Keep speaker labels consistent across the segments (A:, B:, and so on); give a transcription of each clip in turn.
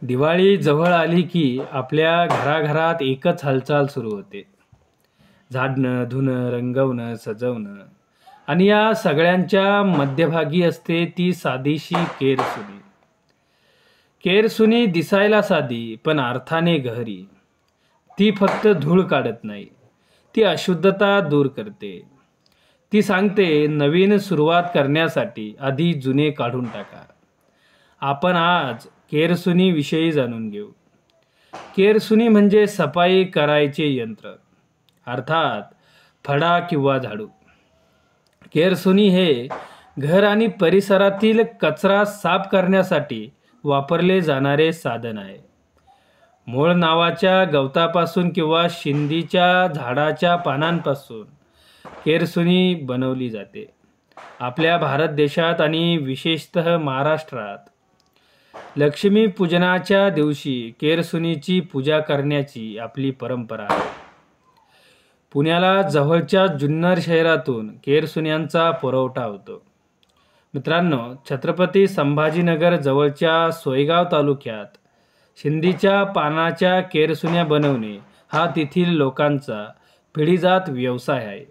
A: दिवाळी जवळ आली की आपल्या घराघरात एकच हालचाल सुरू होते. झाडणं, धुणं, रंगवणं, सजवणं आणि या सगळ्यांच्या मध्यभागी असते ती साधीशी केरसुणी. केरसुणी दिसायला साधी पण अर्थाने गहरी. ती फक्त धूळ काढत नाही, ती अशुद्धता दूर करते. ती सांगते नवीन सुरुवात करण्यासाठी आधी जुने काढून टाका. आपण आज केरसुनी विषयी जाणून घेऊ. केरसुनी म्हणजे सफाई करायचे यंत्र, अर्थात फडा किंवा झाडू. केरसुनी हे घर आणि परिसरातील कचरा साफ करण्यासाठी वापरले जाणारे साधन आहे. मूळ नावाच्या गवतापासून किंवा शिंदीच्या झाडाच्या पानांपासून केरसुनी बनवली जाते. आपल्या भारत देशात आणि विशेषतः महाराष्ट्रात लक्ष्मी पूजनाच्या दिवशी केरसुनीची पूजा करण्याची आपली परंपरा आहे. पुण्याला जवळच्या जुन्नर शहरातून केरसुन्यांचा पुरवठा होतो. मित्रांनो, छत्रपती संभाजीनगर जवळच्या सोयगाव तालुक्यात शिंदीच्या पानाच्या केरसुन्या बनवणे हा तेथील लोकांचा पिढीजात व्यवसाय आहे.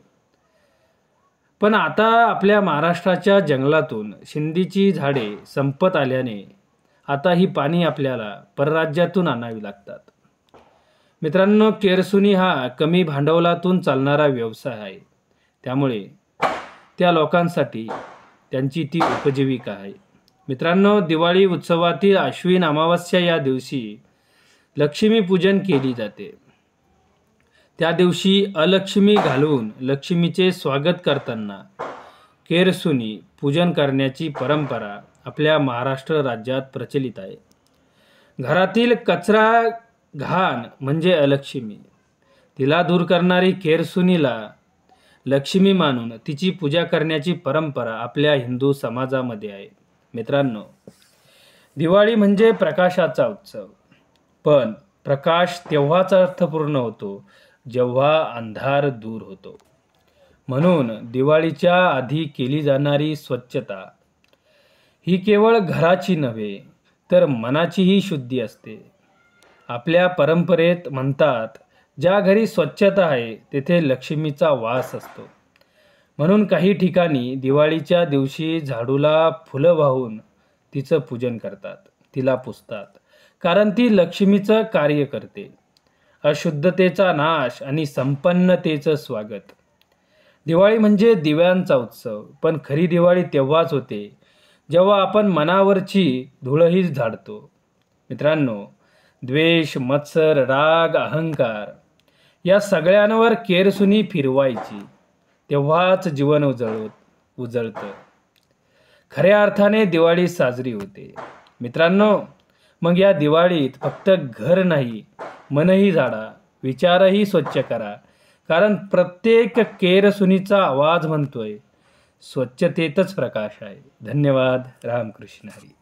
A: पण आता आपल्या महाराष्ट्राच्या जंगलातून शिंदीची झाडे संपत आल्याने आता ही पाने आपल्याला परराज्यातून आणावी लागतात. मित्रांनो, केरसुनी हा कमी भांडवलातून चालणारा व्यवसाय आहे. त्यामुळे त्या लोकांसाठी त्यांची ती उपजीविका आहे. मित्रांनो, दिवाळी उत्सवातील आश्विन अमावस्या या दिवशी लक्ष्मीपूजन केली जाते. त्या दिवशी अलक्ष्मी घालून लक्ष्मीचे स्वागत करताना केरसुनी पूजन करण्याची परंपरा आपल्या महाराष्ट्र राज्यात प्रचलित आहे. घरातील कचरा घाण म्हणजे अलक्ष्मी. तिला दूर करणारी केरसुनीला लक्ष्मी मानून तिची पूजा करण्याची परंपरा आपल्या हिंदू समाजामध्ये आहे. मित्रांनो, दिवाळी म्हणजे प्रकाशाचा उत्सव. पण प्रकाश तेव्हाच अर्थपूर्ण होतो जेव्हा अंधार दूर होतो. म्हणून दिवाळीच्या आधी केली जाणारी स्वच्छता ही केवळ घराची नव्हे तर मनाचीही शुद्धी असते. आपल्या परंपरेत म्हणतात, ज्या घरी स्वच्छता आहे तेथे लक्ष्मीचा वास असतो. म्हणून काही ठिकाणी दिवाळीच्या दिवशी झाडूला फुलं वाहून तिचं पूजन करतात, तिला पुजतात, कारण ती लक्ष्मीचं कार्य करते. अशुद्धतेचा नाश आणि संपन्नतेचं स्वागत. दिवाळी म्हणजे दिव्यांचा उत्सव. पण खरी दिवाळी तेव्हाच होते जेव्हा आपण मनावरची धूळही झाडतो. मित्रांनो, द्वेष, मत्सर, राग, अहंकार या सगळ्यांवर केरसुनी फिरवायची, तेव्हाच जीवन उजळतं. खऱ्या अर्थाने दिवाळी साजरी होते. मित्रांनो, मग या दिवाळीत फक्त घर नाही, मनही झाडा, विचारही स्वच्छ करा. कारण प्रत्येक केरसुनीचा आवाज म्हणतोय, स्वच्छतेतच प्रकाश आहे. धन्यवाद. रामकृष्ण हरी.